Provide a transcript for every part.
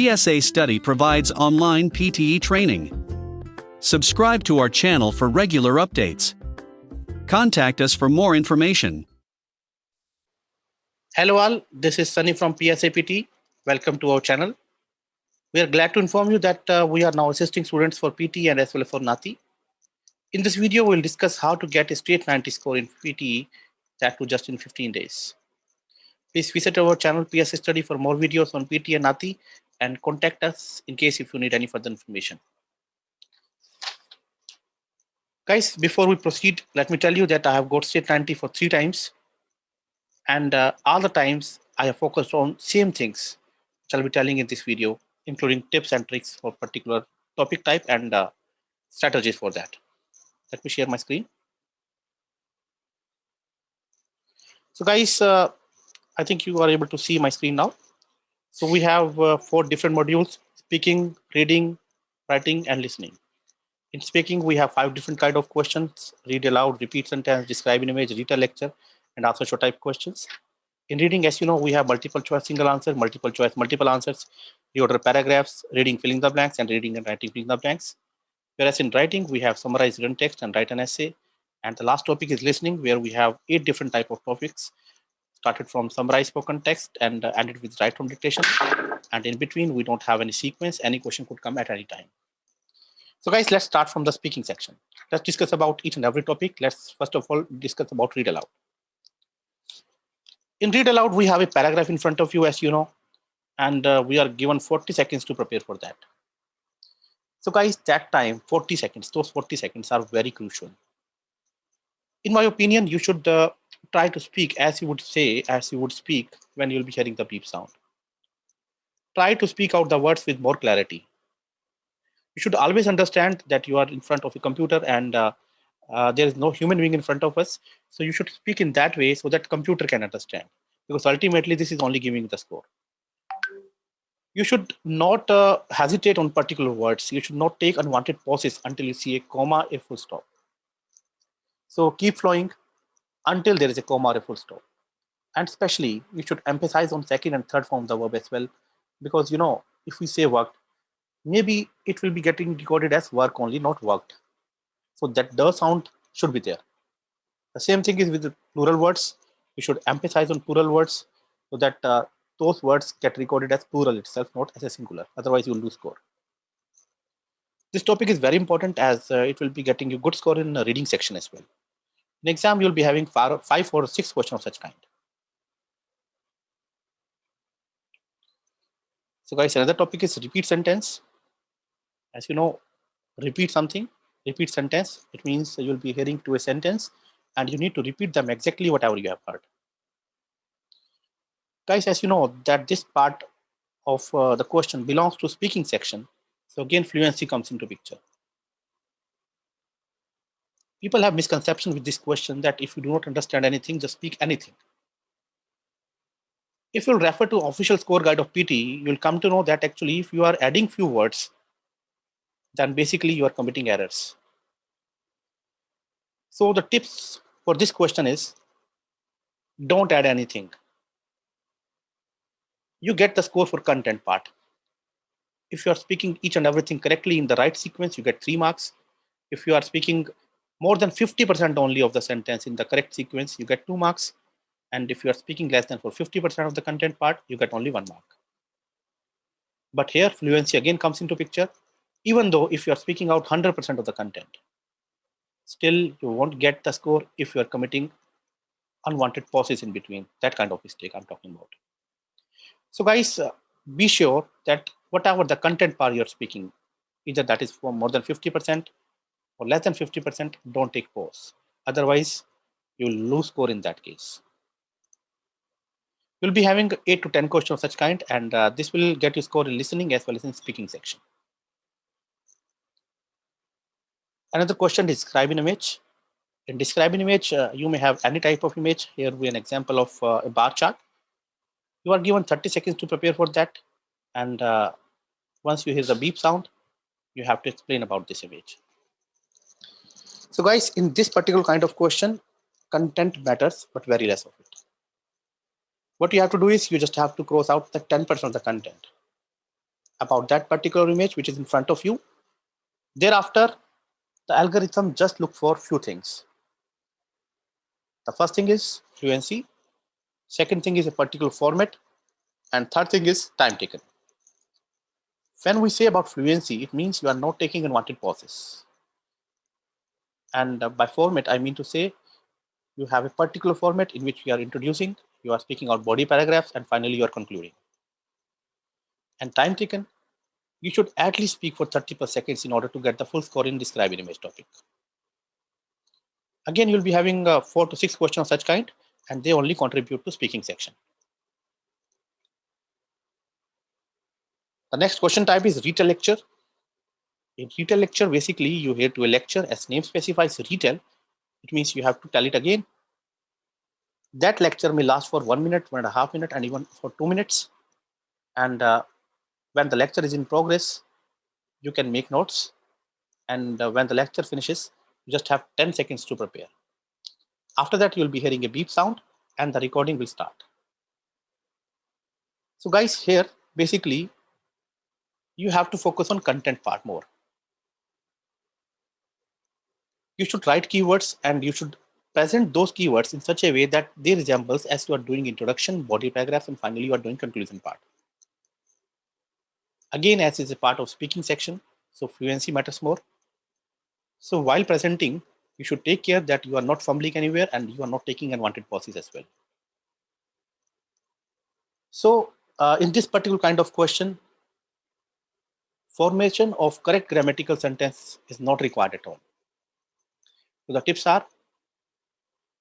PSA Study provides online PTE training. Subscribe to our channel for regular updates. Contact us for more information. Hello all, this is Sunny from PSA PT. Welcome to our channel. We are glad to inform you that we are now assisting students for PTE and as well as for NATI. In this video, we'll discuss how to get a straight 90 score in PTE, that too just in 15 days. Please visit our channel PSA Study for more videos on PTE and NATI and contact us in case if you need any further information. Guys, before we proceed, let me tell you that I have got straight 90 for 3 times. And all the times I have focused on same things, which I'll be telling in this video, including tips and tricks for particular topic type and strategies for that. Let me share my screen. So guys, I think you are able to see my screen now. So we have 4 different modules: speaking, reading, writing, and listening. In speaking, we have 5 different kind of questions: read aloud, repeat sentence, describe an image, read a lecture, and also show type questions. In reading, as you know, we have multiple choice, single answer, multiple choice, multiple answers, reorder paragraphs, reading, filling the blanks, and reading and writing, filling the blanks. Whereas in writing, we have summarize written text and write an essay. And the last topic is listening, where we have 8 different type of topics, started from summarize spoken text and ended with write from dictation. And in between, we don't have any sequence. Any question could come at any time. So guys, let's start from the speaking section. Let's discuss about each and every topic. Let's first of all discuss about read aloud. In read aloud, we have a paragraph in front of you, as you know, and we are given 40 seconds to prepare for that. So guys, that time, 40 seconds, those 40 seconds are very crucial. In my opinion, you should try to speak as you would speak when you'll be hearing the beep sound. Try to speak out the words with more clarity. You should always understand that you are in front of a computer and there is no human being in front of us. So you should speak in that way so that computer can understand, because ultimately this is only giving the score. You should not hesitate on particular words. You should not take unwanted pauses until you see a comma, a full stop. So keep flowing until there is a comma or a full stop. And especially, you should emphasize on second and third form of the verb as well, because you know, if we say worked, maybe it will be getting recorded as work only, not worked. So that the sound should be there. The same thing is with the plural words. You should emphasize on plural words so that those words get recorded as plural itself, not as a singular. Otherwise, you will lose score. This topic is very important as it will be getting you good score in the reading section as well. In exam, you'll be having 5 or 6 questions of such kind. So guys, another topic is repeat sentence. As you know, repeat something, repeat sentence. It means you'll be hearing to a sentence and you need to repeat them exactly whatever you have heard. Guys, as you know that this part of the question belongs to speaking section. So again, fluency comes into picture. People have misconception with this question that if you do not understand anything, just speak anything. If you'll refer to official score guide of PTE, you'll come to know that actually if you are adding few words, then basically you are committing errors. So the tips for this question is, don't add anything. You get the score for content part. If you are speaking each and everything correctly in the right sequence, you get 3 marks. If you are speaking more than 50% only of the sentence in the correct sequence, you get 2 marks. And if you are speaking less than for 50% of the content part, you get only 1 mark. But here, fluency again comes into picture. Even though if you are speaking out 100% of the content, still you won't get the score if you are committing unwanted pauses in between. That kind of mistake I'm talking about. So guys, be sure that whatever the content part you're speaking, either that is for more than 50% or less than 50%, don't take pause. Otherwise, you'll lose score in that case. You'll be having 8 to 10 questions of such kind, and this will get you score in listening as well as in speaking section. Another question, describe an image. In describe an image, you may have any type of image. Here we have an example of a bar chart. You are given 30 seconds to prepare for that. And once you hear the beep sound, you have to explain about this image. So guys, in this particular kind of question, content matters, but very less of it. What you have to do is you just have to cross out the 10% of the content. about that particular image which is in front of you. Thereafter, the algorithm just look for few things. The first thing is fluency. Second thing is a particular format. And third thing is time taken. When we say about fluency, it means you are not taking unwanted pauses. And by format, I mean to say you have a particular format in which you are introducing, you are speaking out body paragraphs, and finally you are concluding. And time taken, you should at least speak for 30 per seconds in order to get the full score in describe an image topic. Again, you'll be having 4 to 6 questions of such kind, and they only contribute to speaking section. The next question type is retell lecture. In retell lecture, basically you hear to a lecture, as name specifies retell, it means you have to tell it again. That lecture may last for 1 minute, 1.5 minutes, and even for 2 minutes. And when the lecture is in progress, you can make notes. And when the lecture finishes, you just have 10 seconds to prepare. After that, you'll be hearing a beep sound and the recording will start. So guys, here, basically, you have to focus on content part more. You should write keywords and you should present those keywords in such a way that they resembles as you are doing introduction, body paragraphs, and finally you are doing conclusion part. Again, as is a part of speaking section, so fluency matters more. So while presenting, you should take care that you are not fumbling anywhere and you are not taking unwanted pauses as well. So in this particular kind of question, formation of correct grammatical sentence is not required at all. So the tips are,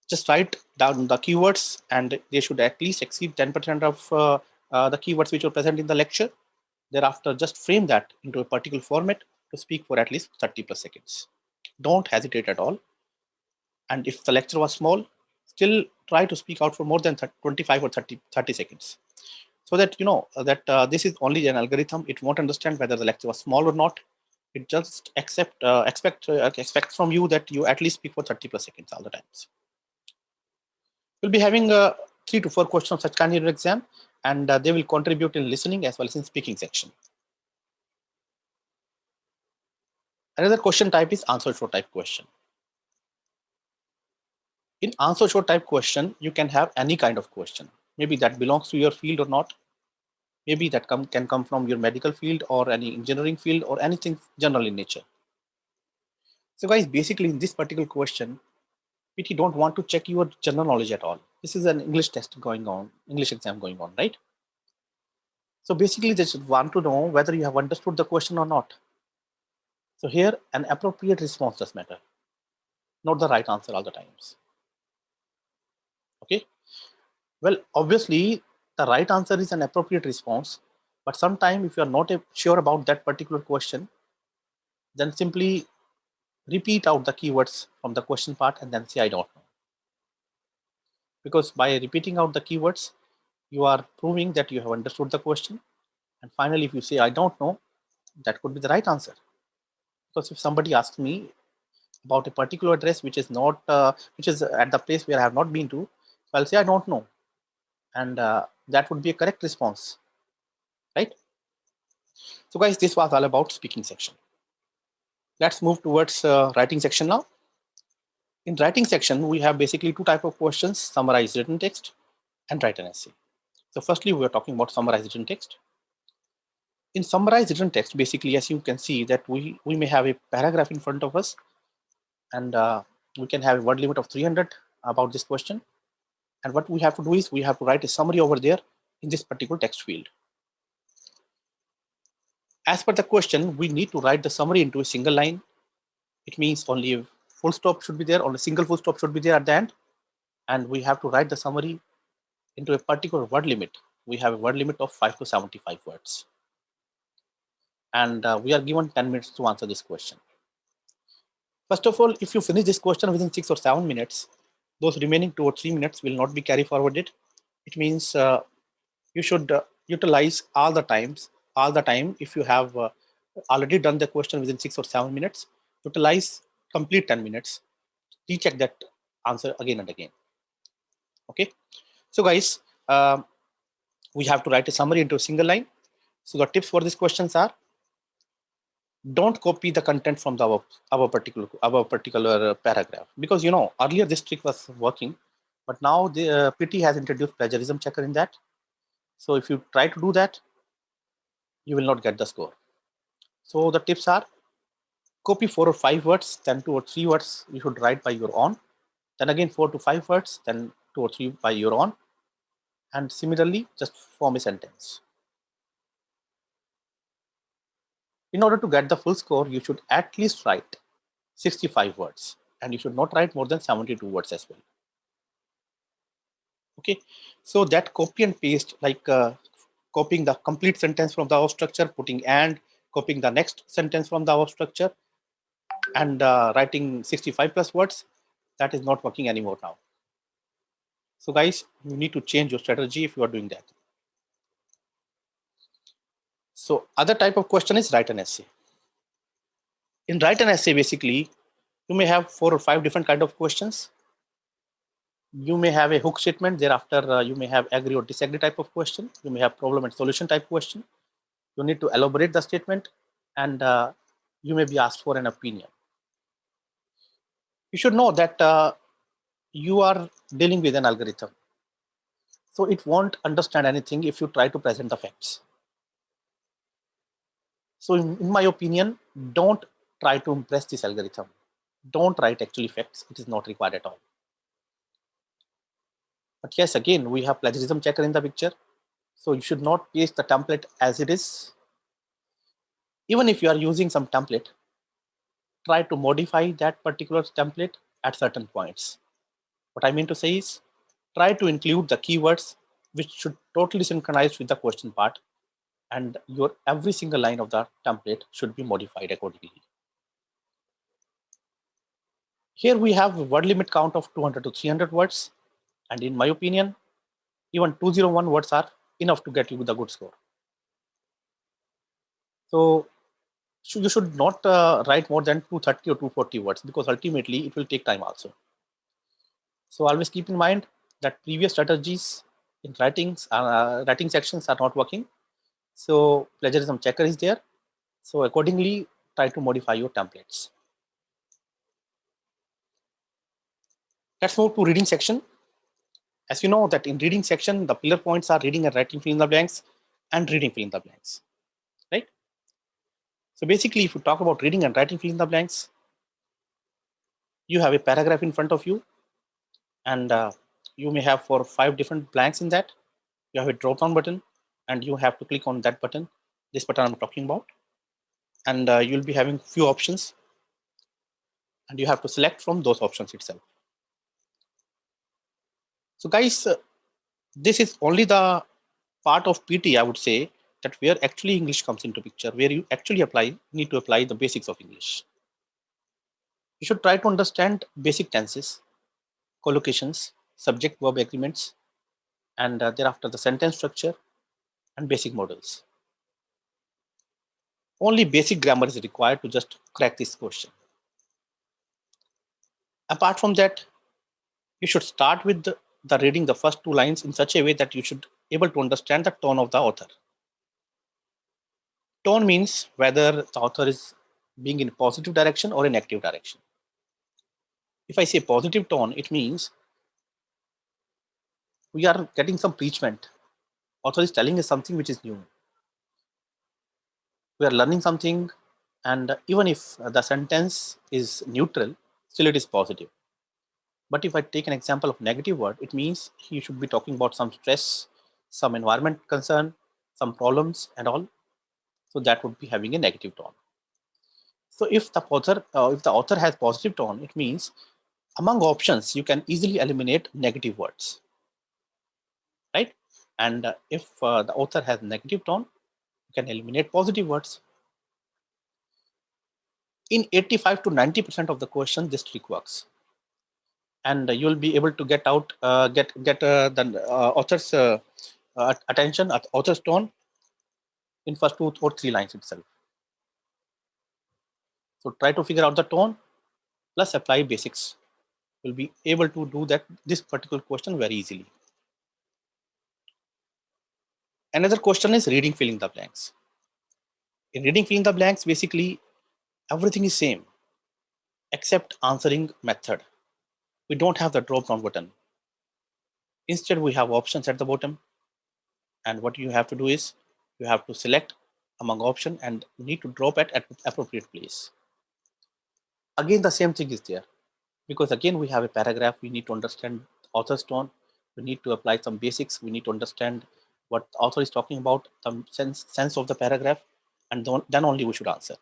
just write down the keywords and they should at least exceed 10% of the keywords which are present in the lecture. Thereafter, just frame that into a particular format to speak for at least 30 plus seconds. Don't hesitate at all. And if the lecture was small, still try to speak out for more than 25 or 30 seconds. So that you know that this is only an algorithm. It won't understand whether the lecture was small or not. It just expects from you that you at least speak for 30 plus seconds all the times. We'll be having 3 to 4 questions of such kind in your exam, and they will contribute in listening as well as in speaking section. Another question type is answer short type question. In answer short type question, you can have any kind of question. Maybe that belongs to your field or not. Maybe that can come from your medical field or any engineering field or anything general in nature. So guys, basically in this particular question, PT don't want to check your general knowledge at all. This is an English test going on, English exam going on, right? So basically they just want to know whether you have understood the question or not. So here an appropriate response does matter, not the right answer all the times. Okay. Well, obviously the right answer is an appropriate response, but sometimes if you are not sure about that particular question, then simply repeat out the keywords from the question part and then say, I don't know. Because by repeating out the keywords, you are proving that you have understood the question. And finally, if you say, I don't know, that could be the right answer. Because if somebody asks me about a particular address which is not, which is at the place where I have not been to, so I'll say, I don't know. And that would be a correct response, right? So guys, this was all about speaking section. Let's move towards writing section now. In writing section, we have basically 2 types of questions: summarize written text and write an essay. So firstly, we are talking about summarize written text. In summarize written text, basically, as you can see that we may have a paragraph in front of us, and we can have a word limit of 300 about this question. And what we have to do is we have to write a summary over there in this particular text field. As per the question, we need to write the summary into a single line. It means only a full stop should be there, or a single full stop should be there at the end. And we have to write the summary into a particular word limit. We have a word limit of 5 to 75 words. And we are given 10 minutes to answer this question. First of all, if you finish this question within 6 or 7 minutes, those remaining 2 or 3 minutes will not be carry forwarded. It means you should utilize all the time. If you have already done the question within 6 or 7 minutes, utilize complete 10 minutes, recheck that answer again and again. Okay. So guys, we have to write a summary into a single line. So the tips for these questions are: don't copy the content from our particular paragraph, because earlier this trick was working, but now the PT has introduced plagiarism checker in that. So if you try to do that, you will not get the score. So the tips are: copy 4 or 5 words, then 2 or 3 words you should write by your own, then again 4 to 5 words, then 2 or 3 by your own, and similarly just form a sentence. In order to get the full score, you should at least write 65 words, and you should not write more than 72 words as well. Okay, so that copy and paste, like copying the complete sentence from the above structure, putting and copying the next sentence from the above structure, and writing 65 plus words, that is not working anymore now. So guys, you need to change your strategy if you are doing that. So other type of question is write an essay. In write an essay, basically, you may have 4 or 5 different kind of questions. You may have a hook statement. Thereafter, you may have agree or disagree type of question. You may have problem and solution type question. You need to elaborate the statement, and you may be asked for an opinion. You should know that you are dealing with an algorithm, so it won't understand anything if you try to present the facts. So in my opinion, don't try to impress this algorithm. Don't write actually facts. It is not required at all. But yes, again, we have plagiarism checker in the picture. So you should not paste the template as it is. Even if you are using some template, try to modify that particular template at certain points. What I mean to say is, try to include the keywords which should totally synchronize with the question part, and your every single line of the template should be modified accordingly. Here we have a word limit count of 200 to 300 words, and in my opinion, even 201 words are enough to get you the good score. So you should not write more than 230 or 240 words, because ultimately it will take time also. So always keep in mind that previous strategies in writing sections are not working. So plagiarism checker is there. So accordingly, try to modify your templates. Let's move to reading section. As you know that in reading section, the pillar points are reading and writing fill in the blanks and reading fill in the blanks, right? So basically, if you talk about reading and writing fill in the blanks, you have a paragraph in front of you, and you may have 4 or 5 different blanks in that. You have a drop down button, and you have to click on that button, this button I'm talking about, and you'll be having few options, and you have to select from those options itself. So guys, this is only the part of PT, I would say, that where actually English comes into picture, where you actually need to apply the basics of English. You should try to understand basic tenses, collocations, subject verb agreements, and thereafter the sentence structure and basic models. Only basic grammar is required to just crack this question. Apart from that, you should start with the reading the first 2 lines in such a way that you should able to understand the tone of the author. Tone means whether the author is being in positive direction or a negative direction. If I say positive tone, it means we are getting some preachment. Author is telling us something which is new. We are learning something, and even if the sentence is neutral, still it is positive. But if I take an example of negative word, it means he should be talking about some stress, some environment concern, some problems and all. So that would be having a negative tone. So if the author has positive tone, it means among options you can easily eliminate negative words, right? And if the author has negative tone, you can eliminate positive words. In 85 to 90% of the questions, this trick works, and you'll be able to get the author's attention, author's tone in first 2 or 3 lines itself. So try to figure out the tone plus apply basics. You'll be able to do this particular question very easily. Another question is reading filling the blanks. In reading filling the blanks, basically everything is same except answering method. We don't have the drop down button. Instead, we have options at the bottom. And what you have to do is you have to select among option and need to drop it at appropriate place. Again, the same thing is there, because again, we have a paragraph. We need to understand author's tone. We need to apply some basics. We need to understand what the author is talking about, the sense of the paragraph, and then only we should answer.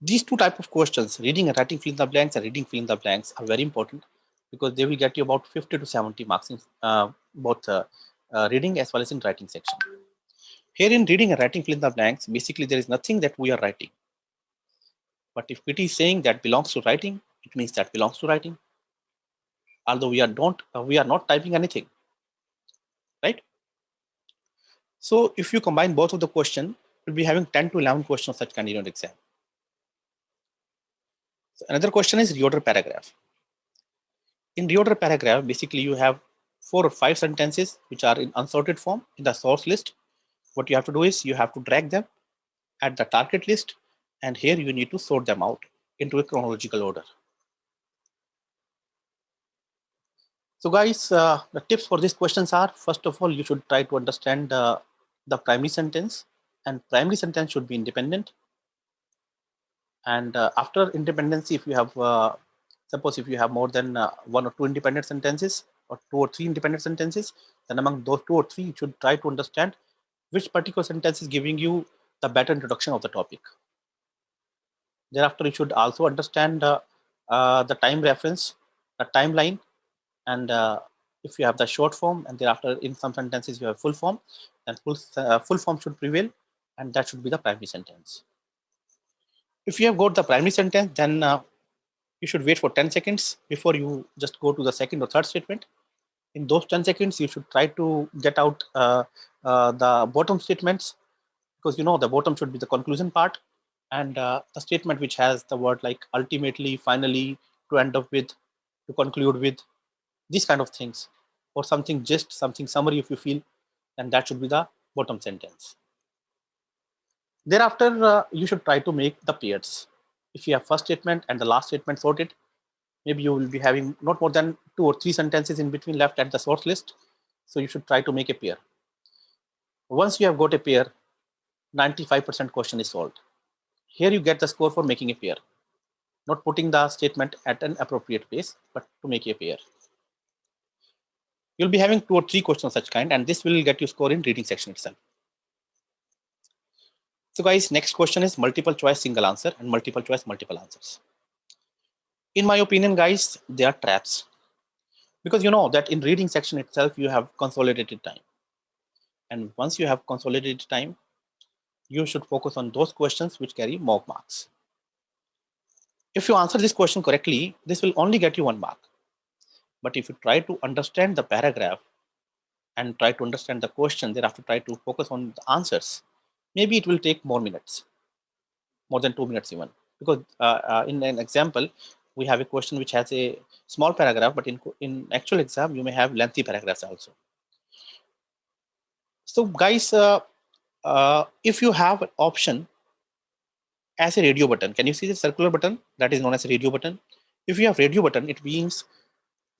These two types of questions, reading and writing fill in the blanks and reading fill in the blanks, are very important because they will get you about 50 to 70 marks in both reading as well as in writing section. Here in reading and writing fill in the blanks, basically there is nothing that we are writing. But if PT is saying that belongs to writing, it means that belongs to writing. Although we are not typing anything, right? So if you combine both of the question, you'll be having 10 to 11 questions of such kind in your exam. So another question is reorder paragraph. In reorder paragraph, basically you have 4 or 5 sentences which are in unsorted form in the source list. What you have to do is you have to drag them at the target list, and here you need to sort them out into a chronological order. So guys, the tips for these questions are, first of all, you should try to understand the primary sentence, and primary sentence should be independent. And after independency, if you have, suppose if you have more than 1 or 2 independent sentences or 2 or 3 independent sentences, then among those 2 or 3, you should try to understand which particular sentence is giving you the better introduction of the topic. Thereafter, you should also understand the time reference, the timeline, and if you have the short form, and thereafter in some sentences you have full form, then full form should prevail, and that should be the primary sentence. If you have got the primary sentence, then you should wait for 10 seconds before you just go to the second or third statement. In those 10 seconds, you should try to get out the bottom statements, because the bottom should be the conclusion part, and the statement which has the word like ultimately, finally, to end up with, to conclude with, these kind of things, or something just something summary if you feel, then that should be the bottom sentence. Thereafter, you should try to make the pairs. If you have first statement and the last statement sorted, maybe you will be having not more than 2 or 3 sentences in between left at the source list. So you should try to make a pair. Once you have got a pair, 95% question is solved. Here you get the score for making a pair, not putting the statement at an appropriate pace, but to make a pair. You'll be having 2 or 3 questions of such kind, and this will get you score in reading section itself. So guys, next question is multiple choice single answer and multiple choice multiple answers. In my opinion, guys, they are traps, because you know that in reading section itself you have consolidated time, and once you have consolidated time, you should focus on those questions which carry more marks. If you answer this question correctly, this will only get you 1 mark. But if you try to understand the paragraph and try to understand the question, thereafter try to focus on the answers, maybe it will take more minutes, more than 2 minutes even. Because in an example, we have a question which has a small paragraph, but in actual exam, you may have lengthy paragraphs also. So guys, if you have an option as a radio button, can you see the circular button that is known as a radio button? If you have radio button, it means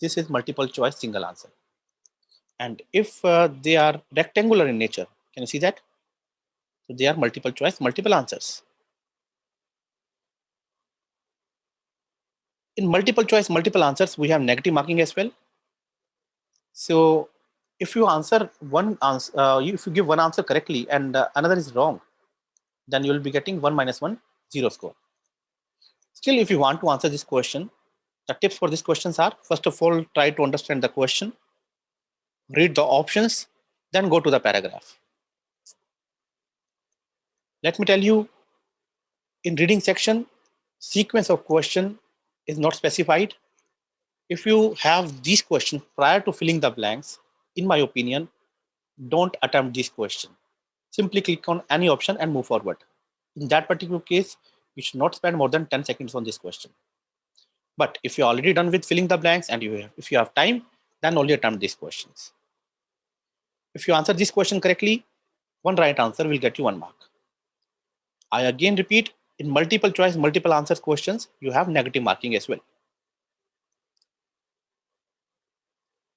this is multiple choice single answer. And if they are rectangular in nature, can you see that? So they are multiple choice multiple answers. In multiple choice multiple answers, we have negative marking as well. So if you answer one answer, if you give one answer correctly and another is wrong, then you will be getting 1 minus 1 0 score. Still, if you want to answer this question, the tips for these questions are, first of all, try to understand the question, read the options, then go to the paragraph. Let me tell you, in reading section, sequence of question is not specified. If you have these questions prior to filling the blanks, in my opinion, don't attempt this question. Simply click on any option and move forward. In that particular case, you should not spend more than 10 seconds on this question. But if you're already done with filling the blanks and if you have time, then only attempt these questions. If you answer this question correctly, one right answer will get you 1 mark. I again repeat, in multiple choice, multiple answers questions, you have negative marking as well.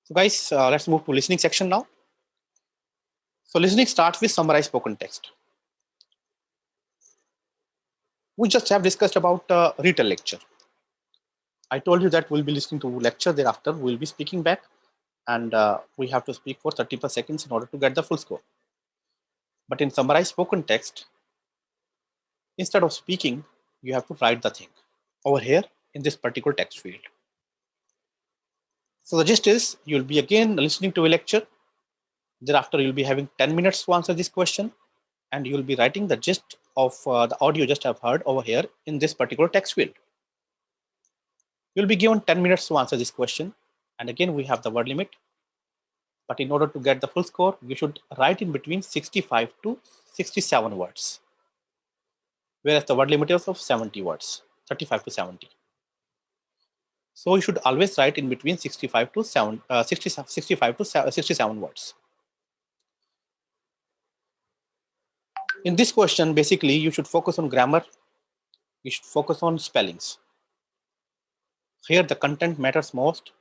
So guys, let's move to listening section now. So listening starts with summarize spoken text. We just have discussed about retail lecture. I told you that we'll be listening to lecture, thereafter we'll be speaking back, and we have to speak for 30 per seconds in order to get the full score. But in summarize spoken text, instead of speaking, you have to write the thing over here in this particular text field. So the gist is, you'll be again listening to a lecture. Thereafter, you'll be having 10 minutes to answer this question, and you'll be writing the gist of the audio just have heard over here in this particular text field. You'll be given 10 minutes to answer this question. And again, we have the word limit. But in order to get the full score, you should write in between 65 to 67 words. Whereas the word limit is of 70 words, 35 to 70. So you should always write in between 65 to 67 words. In this question, basically, you should focus on grammar. You should focus on spellings. Here, the content matters most.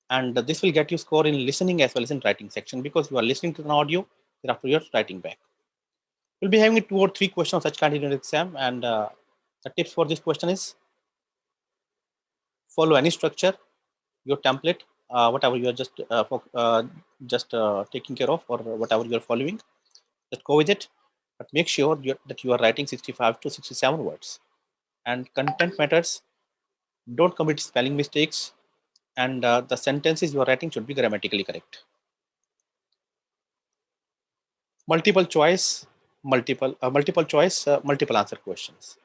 And this will get you score in listening as well as in writing section, because you are listening to an audio, thereafter you're writing back. We'll be having 2 or 3 questions of such kind in your exam. And the tips for this question is, follow any structure, your template, whatever you are just taking care of, or whatever you're following, just go with it. But make sure that you are writing 65 to 67 words. And content matters. Don't commit spelling mistakes. And the sentences you are writing should be grammatically correct. Multiple choice, multiple answer questions.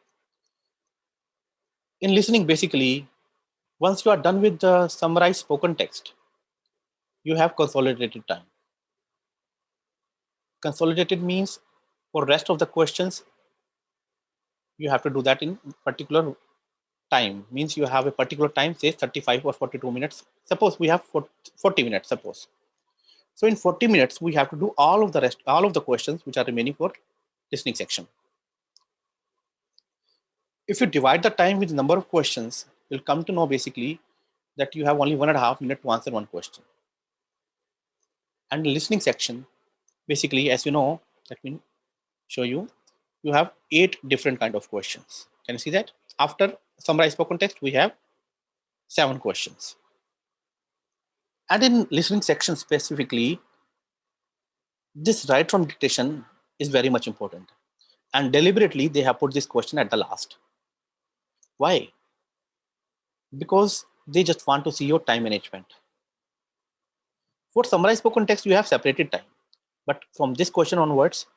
In listening, basically, once you are done with the summarized spoken text, you have consolidated time. Consolidated means for rest of the questions, you have to do that in particular time. Means you have a particular time, say 35 or 42 minutes. Suppose we have 40 minutes, suppose. So in 40 minutes, we have to do all of the questions which are remaining for listening section. If you divide the time with the number of questions, you'll come to know basically that you have only 1.5 minutes to answer one question. And the listening section, basically, as you know, let me show you, you have 8 different kind of questions. Can you see that? After summarize spoken text, we have 7 questions. And in listening section specifically, this write from dictation is very much important. And deliberately, they have put this question at the last. Why? Because they just want to see your time management. For summarize spoken text, you have separated time. But from this question onwards,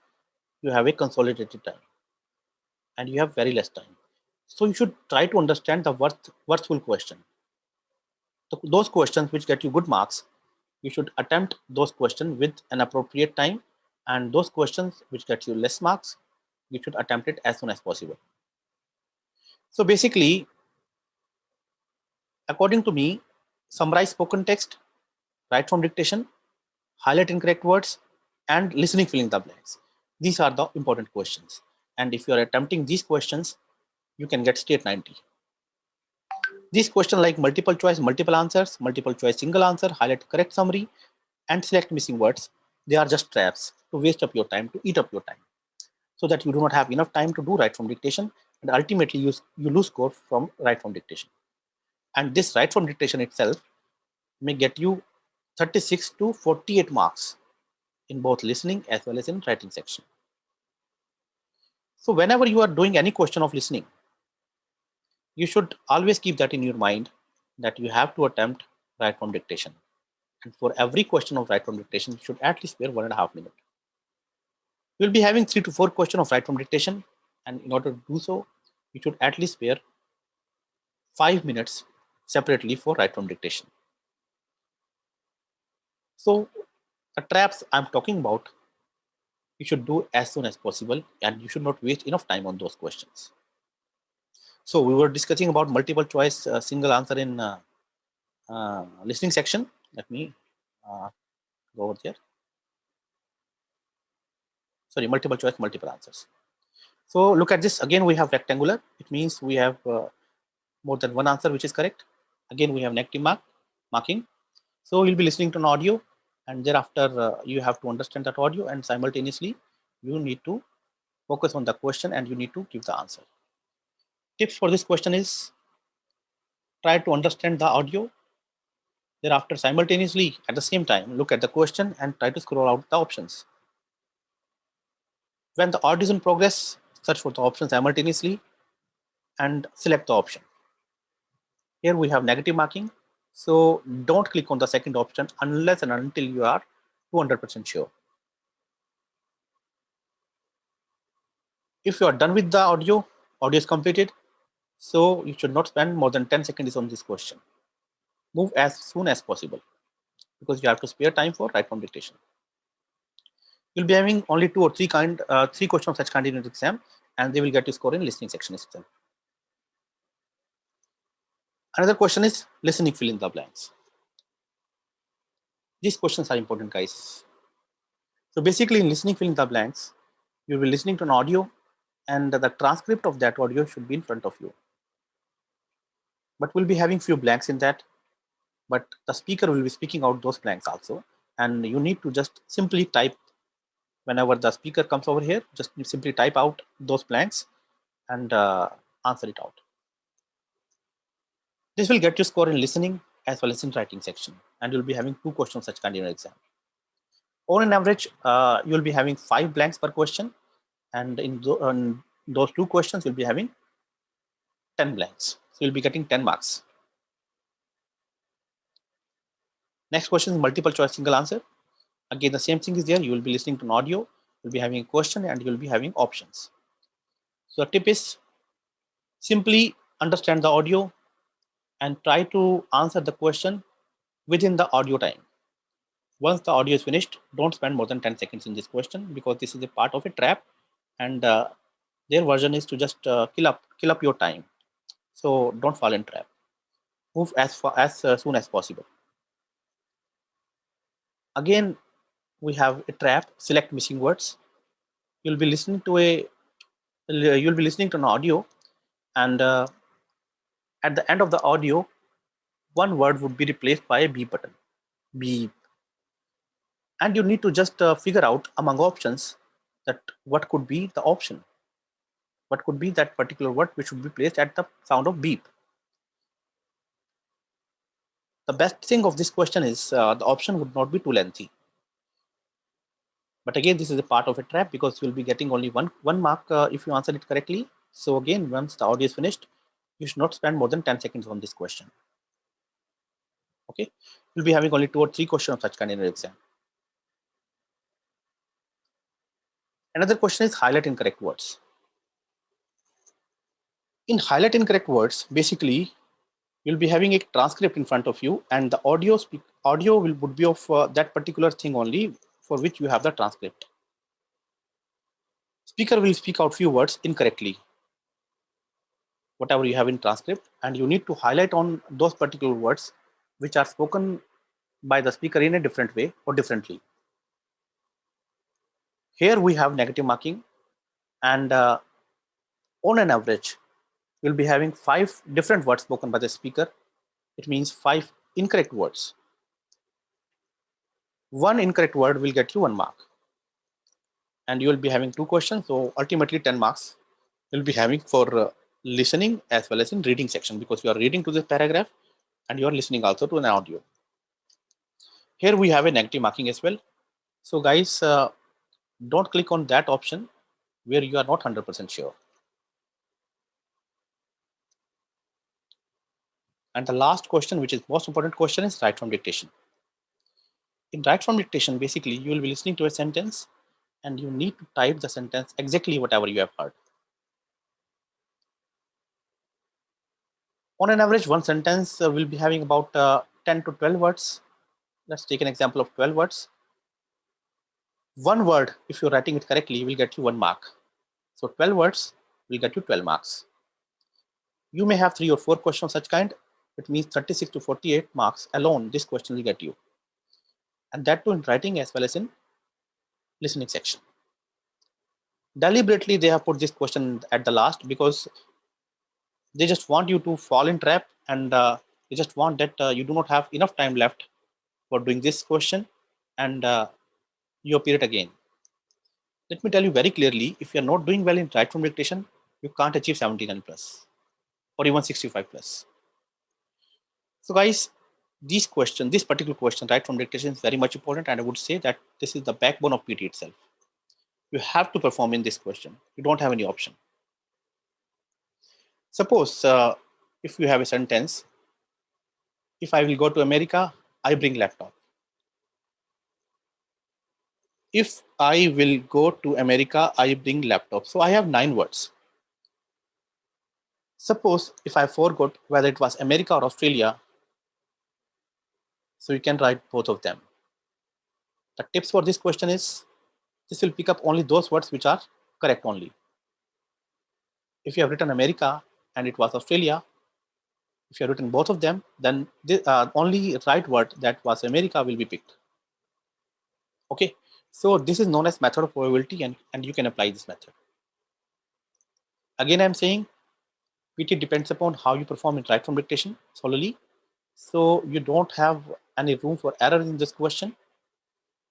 you have a consolidated time. And you have very less time. So you should try to understand the worthful question. So those questions which get you good marks, you should attempt those questions with an appropriate time. And those questions which get you less marks, you should attempt it as soon as possible. So basically, according to me, summarize spoken text, write from dictation, highlight incorrect words, and listening filling the blanks. These are the important questions. And if you are attempting these questions, you can get straight 90. These questions like multiple choice, multiple answers, multiple choice, single answer, highlight correct summary, and select missing words, they are just traps to waste up your time, to eat up your time, so that you do not have enough time to do write from dictation, and ultimately you lose score from write from dictation. And this write from dictation itself may get you 36 to 48 marks in both listening as well as in writing section. So whenever you are doing any question of listening, you should always keep that in your mind that you have to attempt write from dictation. And for every question of write from dictation, you should at least spare 1.5 minutes. You'll be having 3 to 4 questions of write from dictation. And in order to do so, you should at least spare 5 minutes separately for write from dictation. So the traps I'm talking about, you should do as soon as possible, and you should not waste enough time on those questions. So we were discussing about multiple choice, single answer in listening section. Let me go over there. sorry, multiple choice, multiple answers. So look at this. Again, we have rectangular. It means we have more than one answer which is correct. Again, we have negative marking. So you'll be listening to an audio, and thereafter you have to understand that audio, and simultaneously you need to focus on the question and you need to give the answer. Tips for this question is try to understand the audio. Thereafter, simultaneously at the same time, look at the question and try to scroll out the options. When the audio is in progress, search for the option simultaneously and select the option. Here we have negative marking. So don't click on the second option unless and until you are 200% sure. If you are done with the audio is completed. So you should not spend more than 10 seconds on this question. Move as soon as possible because you have to spare time for write from dictation. You'll be having only two or three questions of such kind in the exam, and they will get you score in listening section itself. Another question is listening fill in the blanks. These questions are important, guys. So basically in listening fill in the blanks, you'll be listening to an audio and the transcript of that audio should be in front of you. But we'll be having few blanks in that, but the speaker will be speaking out those blanks also. And you need to just simply type whenever the speaker comes over here, just simply type out those blanks and answer it out. This will get you score in listening as well as in writing section, and you'll be having two questions such kind in your exam. On an average, you'll be having 5 blanks per question, and in those two questions, you'll be having 10 blanks. So you'll be getting 10 marks. Next question is multiple choice single answer. Again, the same thing is there. You will be listening to an audio, you'll be having a question, and you'll be having options. So the tip is simply understand the audio and try to answer the question within the audio time. Once the audio is finished, don't spend more than 10 seconds in this question because this is a part of a trap, and their version is to just kill up your time. So don't fall in trap. Move as soon as possible. Again, we have a trap. Select missing words. You'll be listening to an audio, and at the end of the audio, one word would be replaced by a beep button. Beep. And you need to just figure out among options that what could be the option. What could be that particular word which should be placed at the sound of beep. The best thing of this question is the option would not be too lengthy. But again, this is a part of a trap because you'll be getting only one mark if you answer it correctly. So again, once the audio is finished, you should not spend more than 10 seconds on this question. Okay, you'll be having only 2 or 3 questions of such kind in your exam. Another question is highlight incorrect words. In highlight incorrect words, basically, you'll be having a transcript in front of you, and the audio would be of that particular thing only for which you have the transcript. Speaker will speak out few words incorrectly, whatever you have in transcript, and you need to highlight on those particular words which are spoken by the speaker in a different way or differently. Here we have negative marking, and on an average, you'll be having 5 different words spoken by the speaker. It means 5 incorrect words. One incorrect word will get you 1 mark. And you will be having 2 questions. So ultimately 10 marks you'll be having for listening as well as in reading section, because you are reading to this paragraph and you are listening also to an audio. Here we have a negative marking as well. So guys, don't click on that option where you are not 100% sure. And the last question, which is most important question, is write from dictation. In write from dictation, basically you will be listening to a sentence and you need to type the sentence exactly whatever you have heard. On an average, one sentence will be having about 10 to 12 words. Let's take an example of 12 words. One word, if you're writing it correctly, will get you 1 mark. So 12 words will get you 12 marks. You may have 3 or 4 questions of such kind. It means 36 to 48 marks alone this question will get you. And that too in writing as well as in listening section. Deliberately, they have put this question at the last because they just want you to fall in trap, and they just want that you do not have enough time left for doing this question, and you appear it again. Let me tell you very clearly, if you are not doing well in right from dictation, you can't achieve 79 plus or even 65 plus. So guys, this particular question, right from dictation, is very much important, and I would say that this is the backbone of PT itself. You have to perform in this question. You don't have any option. Suppose if you have a sentence, if I will go to America, I bring laptop. If I will go to America, I bring laptop. So I have 9 words. Suppose if I forgot whether it was America or Australia, so you can write both of them. The tips for this question is, this will pick up only those words which are correct only. If you have written America and it was Australia, if you have written both of them, then the only right word that was America will be picked. Okay, so this is known as method of probability, and you can apply this method. Again, I'm saying PT depends upon how you perform in right from dictation solely. So you don't have any room for error in this question.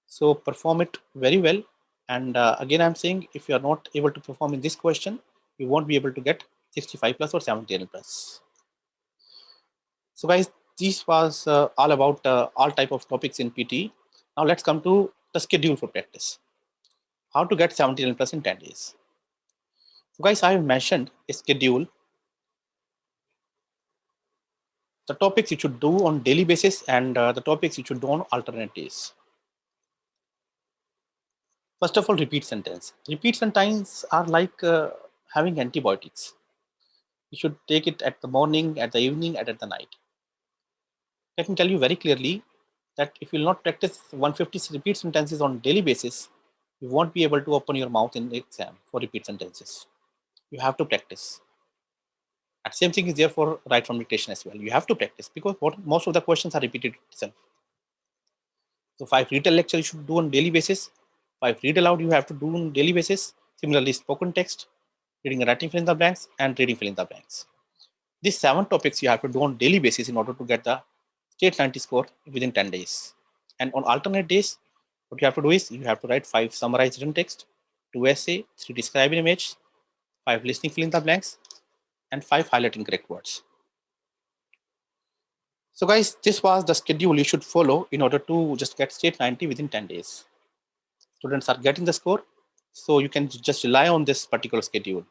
So perform it very well. And again, I'm saying if you are not able to perform in this question, you won't be able to get 65 plus or 70 plus. So guys, this was all about all type of topics in PT. Now let's come to the schedule for practice. How to get 70 plus in 10 days. So guys, I have mentioned a schedule, the topics you should do on daily basis, and the topics you should do on alternate days. First of all, repeat sentence. Repeat sentence are like having antibiotics. You should take it at the morning, at the evening, and at the night. Let me tell you very clearly that if you will not practice 150 repeat sentences on daily basis, you won't be able to open your mouth in the exam for repeat sentences. You have to practice. And same thing is there for right from dictation as well. You have to practice because most of the questions are repeated itself. So 5 read lecture you should do on daily basis. 5 read aloud you have to do on daily basis. Similarly, spoken text, reading and writing fill in the blanks, and reading fill in the blanks. These 7 topics you have to do on daily basis in order to get the state 90 score within 10 days. And on alternate days, what you have to do is you have to write 5 summarized written text, 2 essay, 3 describe an image, 5 listening fill in the blanks, and 5 highlighting correct words. So guys, this was the schedule you should follow in order to just get state 90 within 10 days. Students are getting the score, so you can just rely on this particular schedule.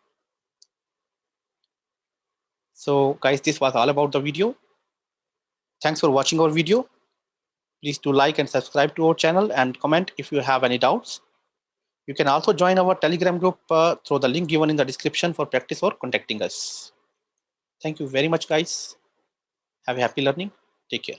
So guys, this was all about the video. Thanks for watching our video. Please do like and subscribe to our channel and comment if you have any doubts. You can also join our Telegram group through the link given in the description for practice or contacting us. Thank you very much, guys. Have a happy learning. Take care.